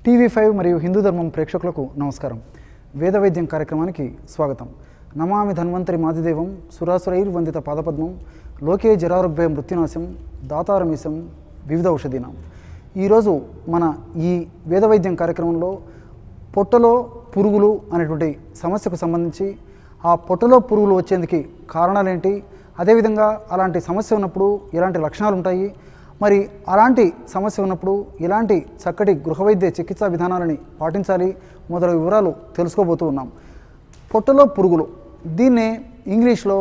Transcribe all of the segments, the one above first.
TV5 మరియు హిందూ ధర్మం ప్రేక్షకులకు నమస్కారం. వేద వైద్యం కార్యక్రమానికి స్వాగతం. నమామి ధన్వంతరి మాదిదేవం సురాసురైర్వందిత పాదపద్మం లోకే జరారోగ్య మృత్యునాశం దాతారమీశం వివిధ ఔషధీనాం. ఈరోజు మన ఈ వేద వైద్యం కార్యక్రమంలో పొట్టలో పురుగులు అనేటువంటి సమస్యకు సంబంధించి ఆ పొట్టలో పురుగులు వచ్చేందుకు కారణాలేంటి, అదేవిధంగా అలాంటి సమస్య ఉన్నప్పుడు ఎలాంటి లక్షణాలు ఉంటాయి, మరి అలాంటి సమస్య ఉన్నప్పుడు ఎలాంటి చక్కటి గృహవైద్య చికిత్సా విధానాలని పాటించాలి మొదలగు వివరాలు తెలుసుకోబోతూ ఉన్నాం. పొట్టలో పురుగులు, దీన్నే ఇంగ్లీష్లో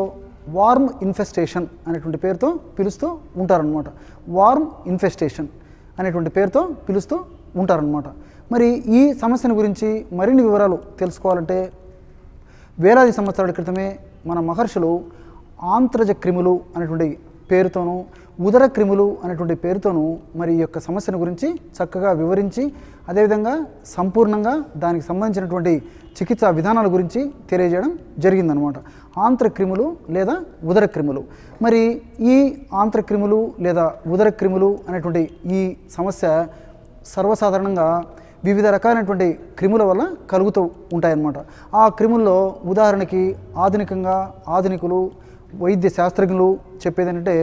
వార్మ్ ఇన్ఫెస్టేషన్ అనేటువంటి పేరుతో పిలుస్తూ ఉంటారనమాట. వార్మ్ ఇన్ఫెస్టేషన్ అనేటువంటి పేరుతో పిలుస్తూ ఉంటారనమాట. మరి ఈ సమస్యను గురించి మరిన్ని వివరాలు తెలుసుకోవాలంటే వేలాది సంవత్సరాల క్రితమే మన మహర్షులు ఆంత్రజ క్రిములు అనేటువంటి పేరుతోనూ ఉదర క్రిములు అనేటువంటి పేరుతోనూ మరి ఈ యొక్క సమస్యను గురించి చక్కగా వివరించి అదేవిధంగా సంపూర్ణంగా దానికి సంబంధించినటువంటి చికిత్సా విధానాల గురించి తెలియజేయడం జరిగిందనమాట. ఆంత్రక్రిములు లేదా ఉదర క్రిములు. మరి ఈ ఆంత్రక్రిములు లేదా ఉదర క్రిములు అనేటువంటి ఈ సమస్య సర్వసాధారణంగా వివిధ రకాలైనటువంటి క్రిముల వల్ల కలుగుతూ ఉంటాయన్నమాట. ఆ క్రిముల్లో ఉదాహరణకి ఆధునికులు వైద్య శాస్త్రజ్ఞులు చెప్పేది ఏంటంటే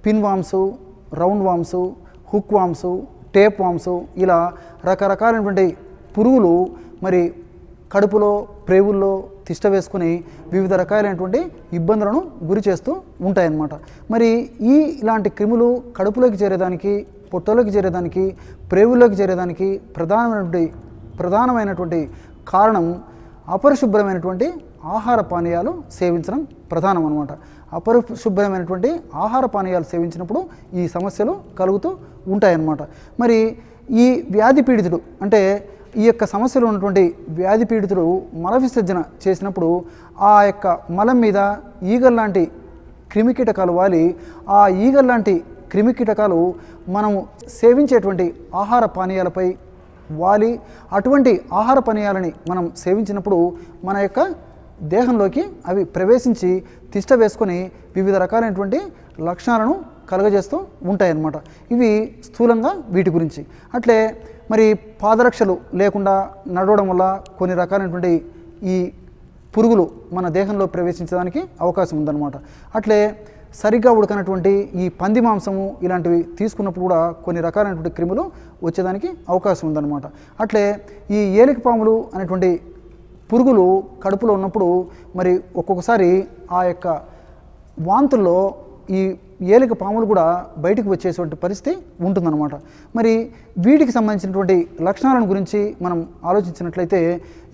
పిన్ వామ్సు, రౌండ్ వామ్సు, హుక్ వామ్సు, టేప్ వామ్సు, ఇలా రకరకాలైనటువంటి పురుగులు మరి కడుపులో ప్రేవుల్లో తిష్ట వేసుకుని వివిధ రకాలైనటువంటి ఇబ్బందులను గురి చేస్తూ ఉంటాయన్నమాట. మరి ఇలాంటి క్రిములు కడుపులోకి చేరేదానికి, పొట్టలోకి చేరేదానికి, ప్రేవుల్లోకి చేరేదానికి ప్రధానమైనటువంటి కారణం అపరిశుభ్రమైనటువంటి ఆహార పానీయాలు సేవించడం ప్రధానం అన్నమాట. అపరిశుభ్రమైనటువంటి ఆహార పానీయాలు సేవించినప్పుడు ఈ సమస్యలు కలుగుతూ ఉంటాయన్నమాట. మరి ఈ వ్యాధి పీడితుడు అంటే ఈ యొక్క సమస్యలు ఉన్నటువంటి వ్యాధి పీడితుడు మల విసర్జన చేసినప్పుడు ఆ యొక్క మలం మీద ఈగల్లాంటి క్రిమికీటకాలు వాలి ఆ ఈగల్లాంటి క్రిమికీటకాలు మనము సేవించేటువంటి ఆహార పానీయాలపై వాలి అటువంటి ఆహార పానీయాలని మనం సేవించినప్పుడు మన యొక్క దేహంలోకి అవి ప్రవేశించి తిష్ట వేసుకొని వివిధ రకాలైనటువంటి లక్షణాలను కలుగజేస్తూ ఉంటాయన్నమాట. ఇవి స్థూలంగా వీటి గురించి. అట్లే మరి పాదరక్షలు లేకుండా నడవడం వల్ల కొన్ని రకాలైనటువంటి ఈ పురుగులు మన దేహంలో ప్రవేశించడానికి అవకాశం ఉందన్నమాట. అట్లే సరిగ్గా ఉడకనటువంటి ఈ పంది మాంసము ఇలాంటివి తీసుకున్నప్పుడు కూడా కొన్ని రకాలైనటువంటి క్రిములు వచ్చేదానికి అవకాశం ఉందన్నమాట. అట్లే ఈ ఏలిక పాములు అనేటువంటి పురుగులు కడుపులో ఉన్నప్పుడు మరి ఒక్కొక్కసారి ఆ యొక్క వాంతుల్లో ఈ ఏలిక పాములు కూడా బయటకు వచ్చేటువంటి పరిస్థితి ఉంటుందన్నమాట. మరి వీటికి సంబంధించినటువంటి లక్షణాలను గురించి మనం ఆలోచించినట్లయితే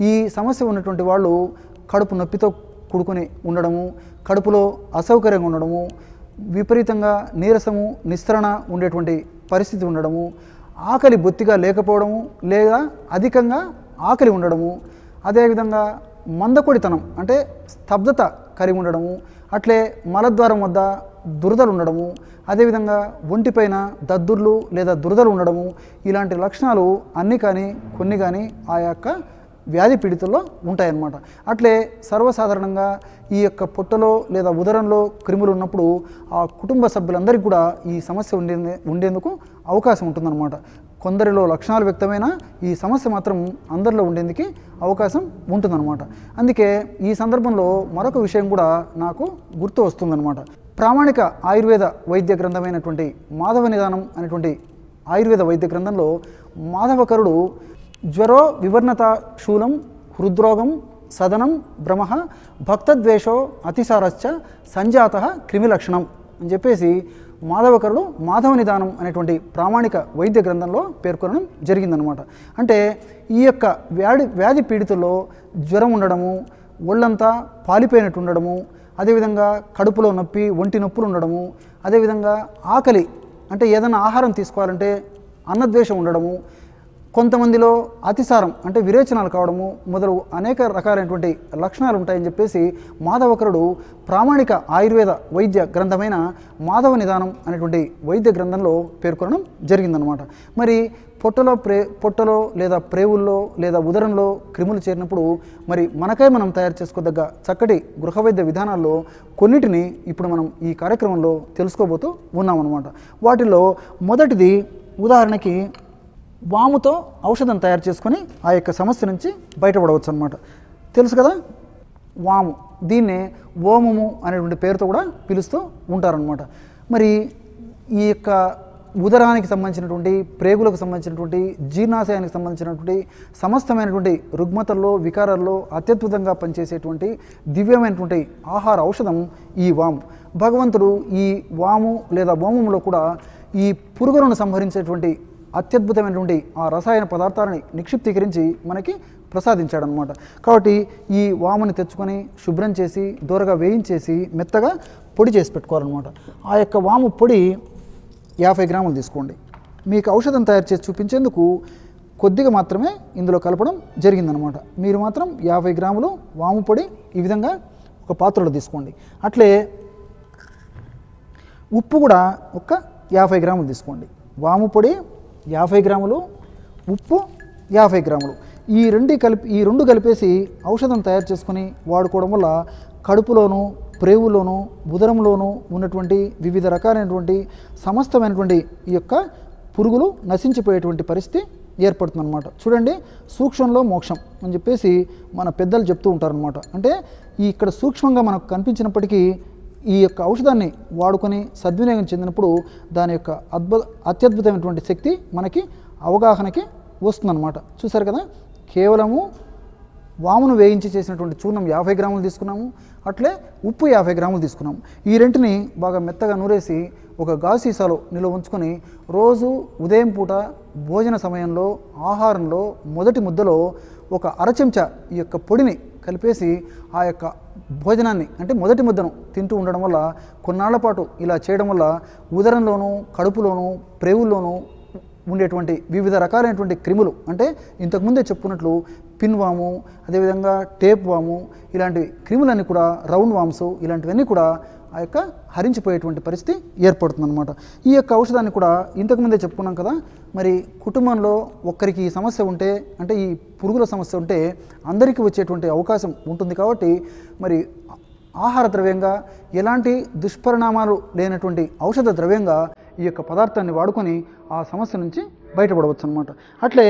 ఈ సమస్య ఉన్నటువంటి వాళ్ళు కడుపు నొప్పితో కూడుకొని ఉండడము, కడుపులో అసౌకర్యంగా ఉండడము, విపరీతంగా నీరసము నిస్సరణ ఉండేటువంటి పరిస్థితి ఉండడము, ఆకలి బొత్తిగా లేకపోవడము లేదా అధికంగా ఆకలి ఉండడము, అదేవిధంగా మందకొడితనం అంటే స్తబ్దత కలిగి ఉండడము, అట్లే మలద్వారం వద్ద దురదలు ఉండడము, అదేవిధంగా ఒంటిపైన దద్దుర్లు లేదా దురదలు ఉండడము, ఇలాంటి లక్షణాలు అన్నీ కానీ కొన్ని కానీ ఆ యొక్క వ్యాధి పీడితుల్లో ఉంటాయన్నమాట. అట్లే సర్వసాధారణంగా ఈ యొక్క పొట్టలో లేదా ఉదరంలో క్రిములు ఉన్నప్పుడు ఆ కుటుంబ సభ్యులందరికీ కూడా ఈ సమస్య ఉండేందుకు అవకాశం ఉంటుందన్నమాట. కొందరిలో లక్షణాలు వ్యక్తమైన ఈ సమస్య మాత్రం అందరిలో ఉండేందుకు అవకాశం ఉంటుందన్నమాట. అందుకే ఈ సందర్భంలో మరొక విషయం కూడా నాకు గుర్తు వస్తుందన్నమాట. ప్రామాణిక ఆయుర్వేద వైద్య గ్రంథమైనటువంటి మాధవ నిదానం అనేటువంటి ఆయుర్వేద వైద్య గ్రంథంలో మాధవకరుడు జ్వరో వివర్ణత శూలం హృద్రోగం సదనం భ్రమ భక్తద్వేషో అతిసారశ్చ సంజాత క్రిమిలక్షణం అని చెప్పేసి మాధవకరుడు మాధవ నిదానం అనేటువంటి ప్రామాణిక వైద్య గ్రంథంలో పేర్కొనడం జరిగిందనమాట. అంటే ఈ యొక్క వ్యాధి పీడితుల్లో జ్వరం ఉండడము, ఒళ్ళంతా పాలిపోయినట్టు ఉండడము, అదేవిధంగా కడుపులో నొప్పి, ఒంటి నొప్పులు ఉండడము, అదేవిధంగా ఆకలి అంటే ఏదైనా ఆహారం తీసుకోవాలంటే అన్నద్వేషం ఉండడము, కొంతమందిలో అతిసారం అంటే విరేచనాలు కావడము మొదలు అనేక రకాలైనటువంటి లక్షణాలు ఉంటాయని చెప్పేసి మాధవకరుడు ప్రామాణిక ఆయుర్వేద వైద్య గ్రంథమైన మాధవ నిదానం అనేటువంటి వైద్య గ్రంథంలో పేర్కొనడం జరిగిందనమాట. మరి పొట్టలో లేదా ప్రేవుల్లో లేదా ఉదరంలో క్రిములు చేరినప్పుడు మరి మనకై మనం తయారు చేసుకోదగ్గ చక్కటి గృహవైద్య విధానాల్లో కొన్నిటిని ఇప్పుడు మనం ఈ కార్యక్రమంలో తెలుసుకోబోతూ ఉన్నామన్నమాట. వాటిల్లో మొదటిది ఉదాహరణకి వాముతో ఔషధం తయారు చేసుకొని ఆ యొక్క సమస్య నుంచి బయటపడవచ్చు అన్నమాట. తెలుసు కదా వాము, దీన్నే ఓమము అనేటువంటి పేరుతో కూడా పిలుస్తూ ఉంటారనమాట. మరి ఈ యొక్క ఉదరానికి సంబంధించినటువంటి, ప్రేగులకు సంబంధించినటువంటి, జీర్ణాశయానికి సంబంధించినటువంటి సమస్తమైనటువంటి రుగ్మతల్లో, వికారాల్లో అత్యద్భుతంగా పనిచేసేటువంటి దివ్యమైనటువంటి ఆహార ఔషధం ఈ వాము. భగవంతుడు ఈ వాము లేదా ఓమంలో కూడా ఈ పురుగులను సంహరించేటువంటి అత్యద్భుతమైనటువంటి ఆ రసాయన పదార్థాలని నిక్షిప్తీకరించి మనకి ప్రసాదించాడనమాట. కాబట్టి ఈ వాముని తెచ్చుకొని శుభ్రం చేసి దూరగా వేయించేసి మెత్తగా పొడి చేసి పెట్టుకోవాలన్నమాట. ఆ యొక్క వాము పొడి 50 గ్రాములు తీసుకోండి. మీకు ఔషధం తయారు చేసి చూపించేందుకు కొద్దిగా మాత్రమే ఇందులో కలపడం జరిగిందనమాట. మీరు మాత్రం 50 గ్రాములు వాము పొడి ఈ విధంగా ఒక పాత్రలో తీసుకోండి. అట్లే ఉప్పు కూడా ఒక 50 గ్రాములు తీసుకోండి. వాము పొడి 50 గ్రాములు, ఉప్పు 50 గ్రాములు, ఈ రెండు కలిపేసి ఔషధం తయారు చేసుకొని వాడుకోవడం వల్ల కడుపులోను, ప్రేవులోను, ఉదరంలోను ఉన్నటువంటి వివిధ రకాలైనటువంటి సమస్తమైనటువంటి ఈ యొక్క పురుగులు నశించిపోయేటువంటి పరిస్థితి ఏర్పడుతుందన్నమాట. చూడండి, సూక్ష్మంలో మోక్షం అని చెప్పేసి మన పెద్దలు చెప్తూ ఉంటారనమాట. అంటే ఇక్కడ సూక్ష్మంగా మనకు కనిపించినప్పటికీ ఈ యొక్క ఔషధాన్ని వాడుకొని సద్వినియోగం చెందినప్పుడు దాని యొక్క అత్యద్భుతమైనటువంటి శక్తి మనకి అవగాహనకి వస్తుందన్నమాట. చూసారు కదా, కేవలము వామును వేయించి చేసినటువంటి చూర్ణం 50 గ్రాములు తీసుకున్నాము. అట్లే ఉప్పు 50 గ్రాములు తీసుకున్నాము. ఈ రెంటిని బాగా మెత్తగా నూరేసి ఒక గాజు సీసాలో నిల్వ ఉంచుకొని రోజు ఉదయం పూట భోజన సమయంలో ఆహారంలో మొదటి ముద్దలో ఒక అరచెంచా ఈ యొక్క పొడిని కలిపేసి ఆ యొక్క భోజనాన్ని అంటే మొదటి ముద్దను తింటూ ఉండడం వల్ల కొన్నాళ్ల పాటు ఇలా చేయడం వల్ల ఉదరంలోనూ, కడుపులోనూ, ప్రేవుల్లోనూ ఉండేటువంటి వివిధ రకాలైనటువంటి క్రిములు, అంటే ఇంతకుముందే చెప్పుకున్నట్లు పిన్వాము, అదేవిధంగా టేప్ వాము, ఇలాంటి క్రిములన్నీ కూడా, రౌండ్ వామ్స్ ఇలాంటివన్నీ కూడా ఆ యొక్క హరించిపోయేటువంటి పరిస్థితి ఏర్పడుతుందన్నమాట. ఈ యొక్క ఔషధాన్ని కూడా ఇంతకుముందే చెప్పుకున్నాం కదా, మరి కుటుంబంలో ఒక్కరికి ఈ సమస్య ఉంటే, అంటే ఈ పురుగుల సమస్య ఉంటే అందరికీ వచ్చేటువంటి అవకాశం ఉంటుంది. కాబట్టి మరి ఆహార ద్రవ్యంగా ఎలాంటి దుష్పరిణామాలు లేనటువంటి ఔషధ ద్రవ్యంగా ఈ యొక్క పదార్థాన్ని వాడుకొని ఆ సమస్య నుంచి బయటపడవచ్చు అన్నమాట. అట్లే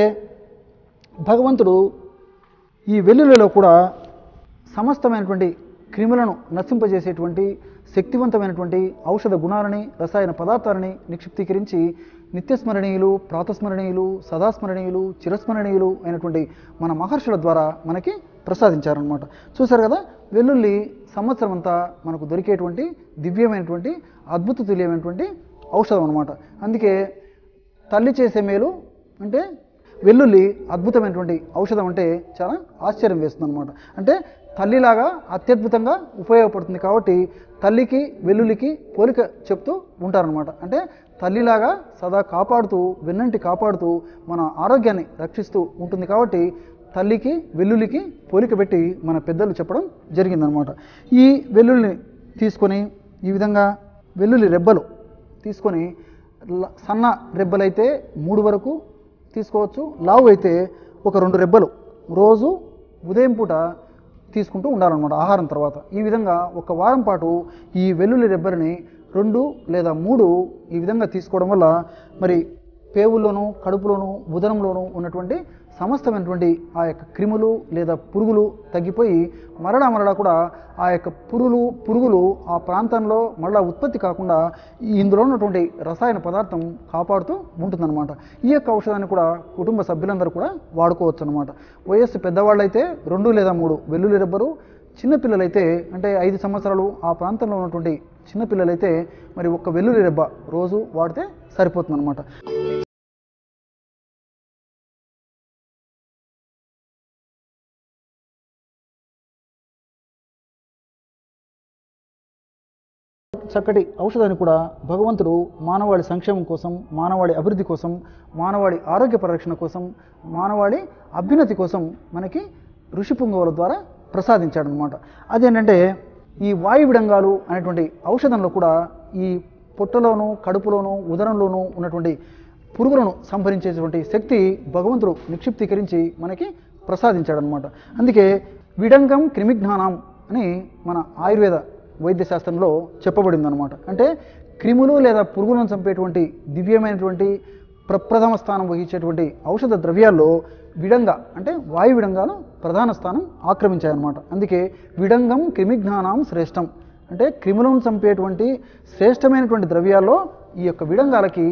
భగవంతుడు ఈ వెల్లుల్లిలో కూడా సమస్తమైనటువంటి క్రిములను నశింపజేసేటువంటి శక్తివంతమైనటువంటి ఔషధ గుణాలని, రసాయన పదార్థాలని నిక్షిప్తీకరించి నిత్యస్మరణీయులు, ప్రాతస్మరణీయులు, సదాస్మరణీయులు, చిరస్మరణీయులు అయినటువంటి మన మహర్షుల ద్వారా మనకి ప్రసాదించారనమాట. చూసారు కదా, వెల్లుల్లి సంవత్సరం అంతా మనకు దొరికేటువంటి దివ్యమైనటువంటి అద్భుత తుల్యమైనటువంటి ఔషధం అనమాట. అందుకే తల్లి చేసే మేలు అంటే వెల్లుల్లి అద్భుతమైనటువంటి ఔషధం అంటే చాలా ఆశ్చర్యం వేస్తుంది అనమాట. అంటే తల్లిలాగా అత్యద్భుతంగా ఉపయోగపడుతుంది. కాబట్టి తల్లికి వెల్లుల్లికి పోలిక చెప్తూ ఉంటారనమాట. అంటే తల్లిలాగా సదా కాపాడుతూ, వెన్నంటి కాపాడుతూ మన ఆరోగ్యాన్ని రక్షిస్తూ ఉంటుంది. కాబట్టి తల్లికి వెల్లుల్లికి పోలిక పెట్టి మన పెద్దలు చెప్పడం జరిగిందనమాట. ఈ వెల్లుల్లిని తీసుకొని ఈ విధంగా వెల్లుల్లి రెబ్బలు తీసుకొని, సన్న రెబ్బలైతే 3 వరకు తీసుకోవచ్చు, లావు అయితే ఒక 2 రెబ్బలు రోజు ఉదయం పూట తీసుకుంటూ ఉండాలన్నమాట ఆహారం తర్వాత. ఈ విధంగా ఒక వారం పాటు ఈ వెల్లుల్లి రెబ్బరిని 2 లేదా 3 ఈ విధంగా తీసుకోవడం వల్ల మరి పేవుల్లోనూ, కడుపులోనూ, ఉదరంలోనూ ఉన్నటువంటి సమస్తమైనటువంటి ఆ యొక్క క్రిములు లేదా పురుగులు తగ్గిపోయి మరలా కూడా ఆ యొక్క పురుగులు ఆ ప్రాంతంలో మళ్ళా ఉత్పత్తి కాకుండా ఇందులో ఉన్నటువంటి రసాయన పదార్థం కాపాడుతూ ఉంటుందన్నమాట. ఈ యొక్క ఔషధాన్ని కూడా కుటుంబ సభ్యులందరూ కూడా వాడుకోవచ్చు అన్నమాట. వయస్సు పెద్దవాళ్ళైతే 2 లేదా 3 వెల్లుల్లి రెబ్బరు, చిన్నపిల్లలైతే అంటే 5 సంవత్సరాలు ఆ ప్రాంతంలో ఉన్నటువంటి చిన్నపిల్లలైతే మరి ఒక్క వెల్లుల్లి రెబ్బ రోజు వాడితే సరిపోతుందన్నమాట. చక్కటి ఔషధాన్ని కూడా భగవంతుడు మానవాళి సంక్షేమం కోసం, మానవాళి అభివృద్ధి కోసం, మానవాళి ఆరోగ్య పరిరక్షణ కోసం, మానవాళి అభ్యున్నతి కోసం మనకి ఋషి పుంగవుల ద్వారా ప్రసాదించాడనమాట. అదేంటంటే ఈ వాయు విడంగాలు అనేటువంటి ఔషధంలో కూడా ఈ పొట్టలోను, కడుపులోను, ఉదరంలోనూ ఉన్నటువంటి పురుగులను సంహరించేటువంటి శక్తి భగవంతుడు నిక్షిప్తీకరించి మనకి ప్రసాదించాడనమాట. అందుకే విడంగం క్రిమిజ్ఞానం అని మన ఆయుర్వేద వైద్యశాస్త్రంలో చెప్పబడింది అనమాట. అంటే క్రిములు లేదా పురుగులను చంపేటువంటి దివ్యమైనటువంటి ప్రప్రథమ స్థానం వహించేటువంటి ఔషధ ద్రవ్యాల్లో విడంగ అంటే వాయు విడంగాలు ప్రధాన స్థానం ఆక్రమించాయన్నమాట. అందుకే విడంగం క్రిమిజ్ఞానం శ్రేష్టం అంటే క్రిములను చంపేటువంటి శ్రేష్టమైనటువంటి ద్రవ్యాల్లో ఈ యొక్క విడంగాలకి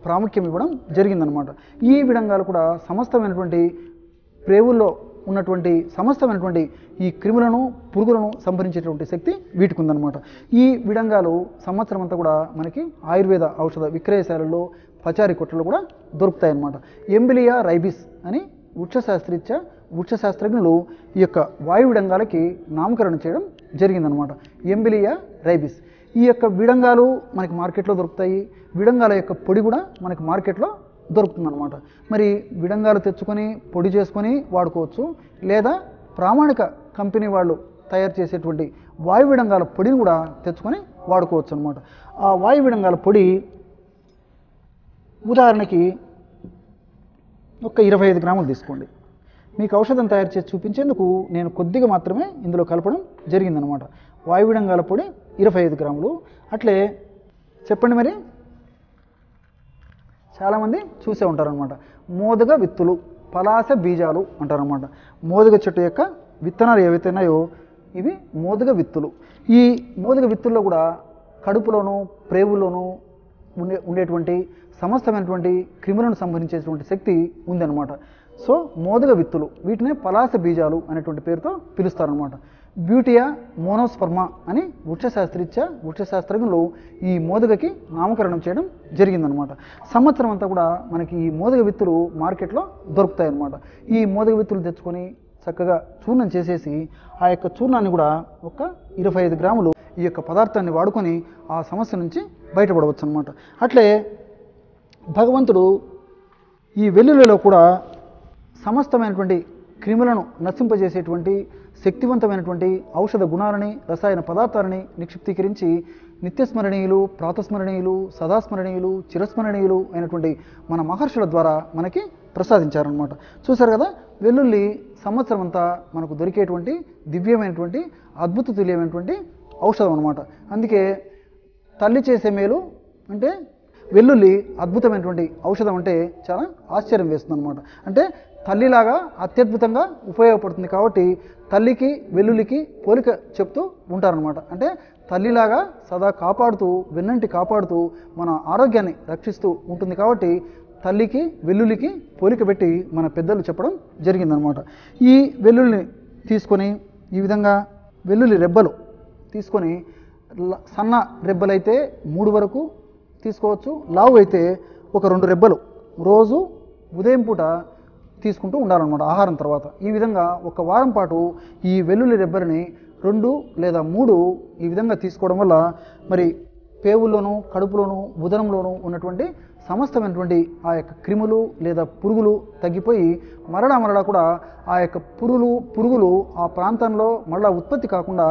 ప్రాముఖ్యం ఇవ్వడం జరిగిందనమాట. ఈ విడంగాలు కూడా సమస్తమైనటువంటి ప్రేవుల్లో ఉన్నటువంటి సమస్తమైనటువంటి ఈ క్రిములను పురుగులను సంహరించేటువంటి శక్తి వీటికి ఉందన్నమాట. ఈ విడంగాలు సంవత్సరం అంతా కూడా మనకి ఆయుర్వేద ఔషధ విక్రయశాలల్లో పచారీ కొట్లలో కూడా దొరుకుతాయి అన్నమాట. ఎంబిలియా రైబిస్ అని వృక్షశాస్త్రజ్ఞులు ఈ యొక్క వాయు విడంగాలకి నామకరణం చేయడం జరిగిందనమాట. ఎంబిలియా రైబిస్ ఈ యొక్క విడంగాలు మనకి మార్కెట్లో దొరుకుతాయి. విడంగాల యొక్క పొడి కూడా మనకి మార్కెట్లో దొరుకుతుందన్నమాట. మరి విడంగాలు తెచ్చుకొని పొడి చేసుకొని వాడుకోవచ్చు, లేదా ప్రామాణిక కంపెనీ వాళ్ళు తయారు చేసేటువంటి వాయు విడంగాల పొడిని కూడా తెచ్చుకొని వాడుకోవచ్చు అనమాట. ఆ వాయు విడంగాల పొడి ఉదాహరణకి ఒక 25 గ్రాములు తీసుకోండి. మీకు ఔషధం తయారు చేసి చూపించేందుకు నేను కొద్దిగా మాత్రమే ఇందులో కలపడం జరిగిందనమాట. వాయు విడంగాల పొడి 25 గ్రాములు. అట్లే చెప్పండి, మరి చాలామంది చూసే ఉంటారనమాట. మోదుగ విత్తులు, పలాస బీజాలు అంటారనమాట. మోదుగ చెట్టు యొక్క విత్తనాలు ఏవైతే ఉన్నాయో ఇవి మోదుగ విత్తులు. ఈ మోదుగ విత్తుల్లో కూడా కడుపులోను ప్రేవుల్లోనూ ఉండేటువంటి సమస్తమైనటువంటి క్రిములను సంహరించేటువంటి శక్తి ఉందన్నమాట. సో మోదుగ విత్తులు వీటినే పలాస బీజాలు అనేటువంటి పేరుతో పిలుస్తారనమాట. బ్యూటియా మోనోస్పర్మా అని వృక్షశాస్త్రజ్ఞులు ఈ మోదుగకి నామకరణం చేయడం జరిగిందనమాట. సంవత్సరం అంతా కూడా మనకి ఈ మోదుగ విత్తులు మార్కెట్లో దొరుకుతాయి అన్నమాట. ఈ మోదుగ విత్తులు తెచ్చుకొని చక్కగా చూర్ణం చేసేసి ఆ యొక్క చూర్ణాన్ని కూడా ఒక 25 గ్రాములు ఈ యొక్క పదార్థాన్ని వాడుకొని ఆ సమస్య నుంచి బయటపడవచ్చు అనమాట. అట్లే భగవంతుడు ఈ వెల్లుల్లిలో కూడా సమస్తమైనటువంటి క్రిములను నశింపజేసేటువంటి శక్తివంతమైనటువంటి ఔషధ గుణాలని రసాయన పదార్థాలని నిక్షిప్తీకరించి నిత్యస్మరణీయులు, ప్రాతస్మరణీయులు, సదాస్మరణీయులు, చిరస్మరణీయులు అయినటువంటి మన మహర్షుల ద్వారా మనకి ప్రసాదించారనమాట. చూసారు కదా, వెల్లుల్లి సంవత్సరం అంతా మనకు దొరికేటువంటి దివ్యమైనటువంటి అద్భుత తుల్యమైనటువంటి ఔషధం అనమాట. అందుకే తల్లి చేసే మేలు అంటే వెల్లుల్లి అద్భుతమైనటువంటి ఔషధం అంటే చాలా ఆశ్చర్యం వేస్తుంది అనమాట. అంటే తల్లిలాగా అత్యద్భుతంగా ఉపయోగపడుతుంది కాబట్టి తల్లికి వెల్లుల్లికి పోలిక చెప్తూ ఉంటారనమాట. అంటే తల్లిలాగా సదా కాపాడుతూ వెన్నంటి కాపాడుతూ మన ఆరోగ్యాన్ని రక్షిస్తూ ఉంటుంది కాబట్టి తల్లికి వెల్లుల్లికి పోలిక పెట్టి మన పెద్దలు చెప్పడం జరిగిందనమాట. ఈ వెల్లుల్లిని తీసుకొని ఈ విధంగా వెల్లుల్లి రెబ్బలు తీసుకొని సన్న రెబ్బలైతే 3 వరకు తీసుకోవచ్చు, లావు అయితే ఒక 2 రెబ్బలు రోజు ఉదయం పూట తీసుకుంటూ ఉండాలన్నమాట ఆహారం తర్వాత. ఈ విధంగా ఒక వారం పాటు ఈ వెల్లుల్లి రెబ్బరిని 2 లేదా 3 ఈ విధంగా తీసుకోవడం వల్ల మరి పేవుల్లోనూ కడుపులోనూ ఉదరంలోనూ ఉన్నటువంటి సమస్తమైనటువంటి ఆ యొక్క క్రిములు లేదా పురుగులు తగ్గిపోయి మరలా కూడా ఆ యొక్క పురుగులు ఆ ప్రాంతంలో మళ్ళా ఉత్పత్తి కాకుండా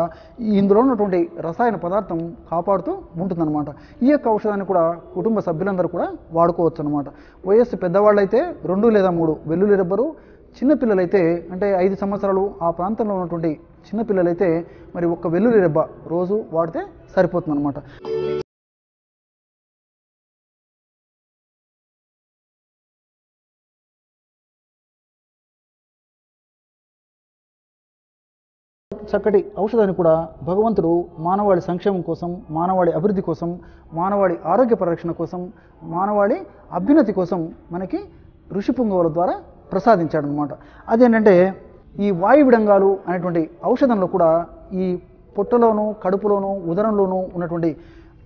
ఇందులో ఉన్నటువంటి రసాయన పదార్థం కాపాడుతూ ఉంటుందన్నమాట. ఈ యొక్క ఔషధాన్ని కూడా కుటుంబ సభ్యులందరూ కూడా వాడుకోవచ్చు అనమాట. వయస్సు పెద్దవాళ్ళైతే 2 లేదా 3 వెల్లుల్లి రెబ్బరు, చిన్నపిల్లలైతే అంటే 5 సంవత్సరాలు ఆ ప్రాంతంలో ఉన్నటువంటి చిన్నపిల్లలైతే మరి ఒక్క వెల్లుల్లి రెబ్బ రోజు వాడితే సరిపోతుందన్నమాట. చక్కటి ఔషధాన్ని కూడా భగవంతుడు మానవాళి సంక్షేమం కోసం, మానవాళి అభివృద్ధి కోసం, మానవాళి ఆరోగ్య పరిరక్షణ కోసం, మానవాళి అభ్యున్నతి కోసం మనకి ఋషి పుంగవుల ద్వారా ప్రసాదించాడనమాట. అదేంటంటే ఈ వాయు విడంగాలు అనేటువంటి ఔషధంలో కూడా ఈ పొట్టలోను కడుపులోను ఉదరంలోనూ ఉన్నటువంటి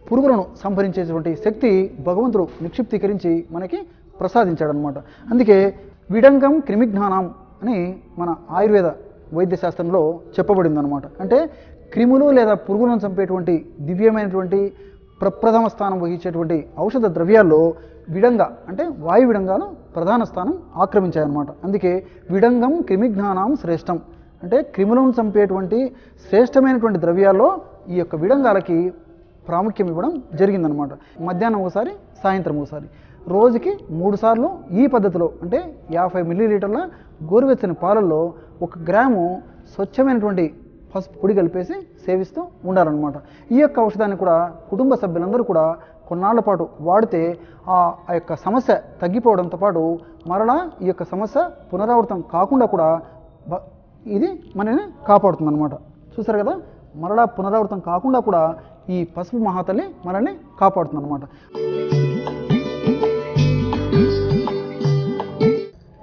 పురుగులను సంహరించేటువంటి శక్తి భగవంతుడు నిక్షిప్తీకరించి మనకి ప్రసాదించాడనమాట. అందుకే విడంగం క్రిమిజ్ఞానం అని మన ఆయుర్వేద వైద్య శాస్త్రంలో చెప్పబడిందనమాట. అంటే క్రిములు లేదా పురుగులను చంపేటువంటి దివ్యమైనటువంటి ప్రప్రథమ స్థానం వహించేటువంటి ఔషధ ద్రవ్యాల్లో విడంగ అంటే వాయు విడంగాలు ప్రధాన స్థానం ఆక్రమించాయన్నమాట. అందుకే విడంగం క్రిమిజ్ఞానం శ్రేష్టం అంటే క్రిములను చంపేటువంటి శ్రేష్టమైనటువంటి ద్రవ్యాల్లో ఈ యొక్క విడంగాలకి ప్రాముఖ్యం ఇవ్వడం జరిగిందనమాట. మధ్యాహ్నం ఒకసారి, సాయంత్రం ఒకసారి, రోజుకి 3 సార్లు ఈ పద్ధతిలో అంటే 50 మిల్లీలీటర్ల గోరువెచ్చని పాలల్లో 1 గ్రాము స్వచ్ఛమైనటువంటి పసుపు పొడి కలిపేసి సేవిస్తూ ఉండాలన్నమాట. ఈ యొక్క ఔషధాన్ని కూడా కుటుంబ సభ్యులందరూ కూడా కొన్నాళ్ల పాటు వాడితే ఆ యొక్క సమస్య తగ్గిపోవడంతో పాటు మరలా ఈ యొక్క సమస్య పునరావృతం కాకుండా కూడా ఇది మనల్ని కాపాడుతుంది అనమాట. చూసారు కదా, మరలా పునరావృతం కాకుండా కూడా ఈ పసుపు మహాతల్లి మనల్ని కాపాడుతుంది అనమాట.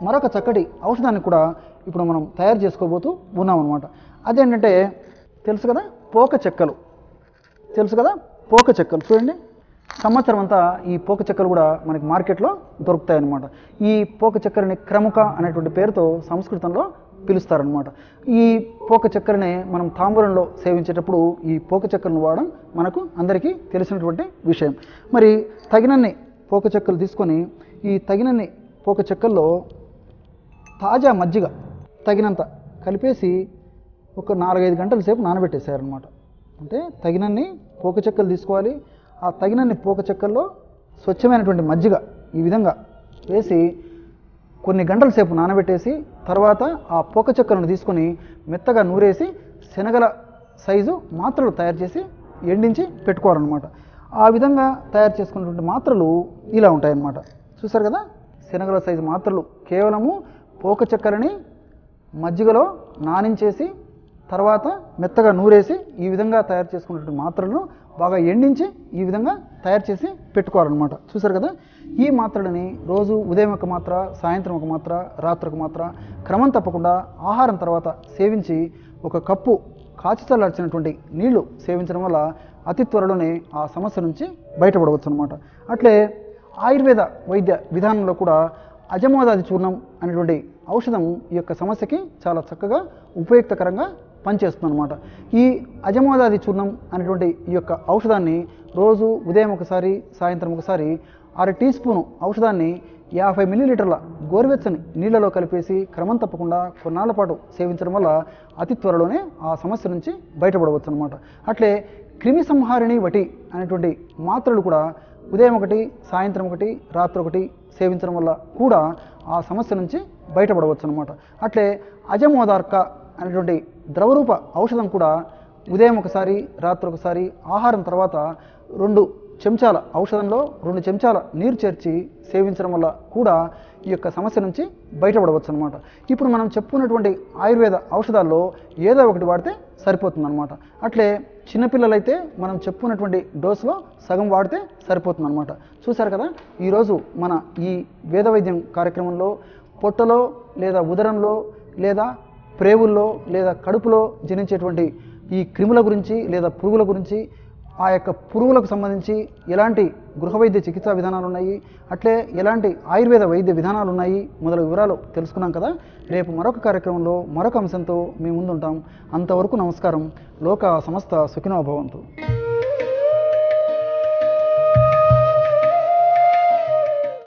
మరొక చక్కటి ఔషధాన్ని కూడా ఇప్పుడు మనం తయారు చేసుకోబోతూ ఉన్నాం అనమాట. అదేంటంటే తెలుసు కదా, పోక చెక్కలు. తెలుసు కదా, పోక చెక్కలు. చూడండి, సంవత్సరం అంతా ఈ పోక చెక్కలు కూడా మనకి మార్కెట్లో దొరుకుతాయి అన్నమాట. ఈ పోక చెక్కలని క్రముక అనేటువంటి పేరుతో సంస్కృతంలో పిలుస్తారనమాట. ఈ పోక చక్కెరనే మనం తాంబూలంలో సేవించేటప్పుడు ఈ పోక చక్కెరను వాడడం మనకు అందరికీ తెలిసినటువంటి విషయం. మరి తగినన్ని పోక చెక్కలు తీసుకొని ఈ తగినన్ని పోక చెక్కల్లో తాజా మజ్జిగ తగినంత కలిపేసి ఒక 4-5 గంటల సేపు నానబెట్టేసారనమాట. అంటే తగినన్ని పోక చెక్కలు తీసుకోవాలి. ఆ తగినన్ని పోక చెక్కల్లో స్వచ్ఛమైనటువంటి మజ్జిగ ఈ విధంగా వేసి కొన్ని గంటల సేపు నానబెట్టేసి తర్వాత ఆ పోక చెక్కలను తీసుకొని మెత్తగా నూరేసి శనగల సైజు మాత్రలు తయారు చేసి ఎండించి పెట్టుకోవాలన్నమాట. ఆ విధంగా తయారు చేసుకున్నటువంటి మాత్రలు ఇలా ఉంటాయన్నమాట. చూసారు కదా, శనగల సైజు మాత్రలు కేవలము పోక చెక్కలని మజ్జిగలో నానించేసి తర్వాత మెత్తగా నూరేసి ఈ విధంగా తయారు చేసుకున్నటువంటి మాత్రలను బాగా ఎండించి ఈ విధంగా తయారు చేసి పెట్టుకోవాలన్నమాట. చూసారు కదా, ఈ మాత్రలని రోజు ఉదయం ఒక మాత్ర, సాయంత్రం ఒక మాత్ర, రాత్రి ఒక మాత్ర క్రమం తప్పకుండా ఆహారం తర్వాత సేవించి ఒక కప్పు కాచి చల్లార్చినటువంటి నీళ్లు సేవించడం వల్ల అతి త్వరలోనే ఆ సమస్య నుంచి బయటపడవచ్చు అనమాట. అట్లే ఆయుర్వేద వైద్య విధానంలో కూడా అజమోదాది చూర్ణం అనేటువంటి ఔషధం ఈ యొక్క సమస్యకి చాలా చక్కగా ఉపయుక్తకరంగా పనిచేస్తుంది అనమాట. ఈ అజమోదాది చూర్ణం అనేటువంటి ఈ యొక్క ఔషధాన్ని రోజు ఉదయం ఒకసారి, సాయంత్రం ఒకసారి 1/2 టీ స్పూను ఔషధాన్ని 50 మిల్లీలీటర్ల గోరువెచ్చని నీళ్లలో కలిపేసి క్రమం తప్పకుండా కొన్నాళ్ల పాటు సేవించడం వల్ల అతి త్వరలోనే ఆ సమస్య నుంచి బయటపడవచ్చు అనమాట. అట్లే క్రిమి సంహారిణి వటి అనేటువంటి మాత్రలు కూడా ఉదయం ఒకటి, సాయంత్రం ఒకటి, రాత్రి ఒకటి సేవించడం వల్ల కూడా ఆ సమస్య నుంచి బయటపడవచ్చు అనమాట. అట్లే అజమోదార్క అనేటువంటి ద్రవరూప ఔషధం కూడా ఉదయం ఒకసారి, రాత్రి ఒకసారి ఆహారం తర్వాత 2 చెంచాల ఔషధంలో 2 చెంచాల నీరు చేర్చి సేవించడం వల్ల కూడా ఈ యొక్క సమస్య నుంచి బయటపడవచ్చు అనమాట. ఇప్పుడు మనం చెప్పుకున్నటువంటి ఆయుర్వేద ఔషధాల్లో ఏదో ఒకటి వాడితే సరిపోతుందన్నమాట. అట్లే చిన్నపిల్లలైతే మనం చెప్పుకున్నటువంటి డోసులో సగం వాడితే సరిపోతుందన్నమాట. చూశారు కదా, ఈరోజు మన ఈ వేద వైద్యం కార్యక్రమంలో పొట్టలో లేదా ఉదరంలో లేదా ప్రేవుల్లో లేదా కడుపులో జనించేటువంటి ఈ క్రిముల గురించి లేదా పురుగుల గురించి, ఆ యొక్క పురుగులకు సంబంధించి ఎలాంటి గృహవైద్య చికిత్సా విధానాలు ఉన్నాయి, అట్లే ఎలాంటి ఆయుర్వేద వైద్య విధానాలు ఉన్నాయి మొదలగు వివరాలు తెలుసుకున్నాం కదా. రేపు మరొక కార్యక్రమంలో మరొక అంశంతో మీ ముందుంటాం. అంతవరకు నమస్కారం. లోక సమస్త సుఖినో భవంతు.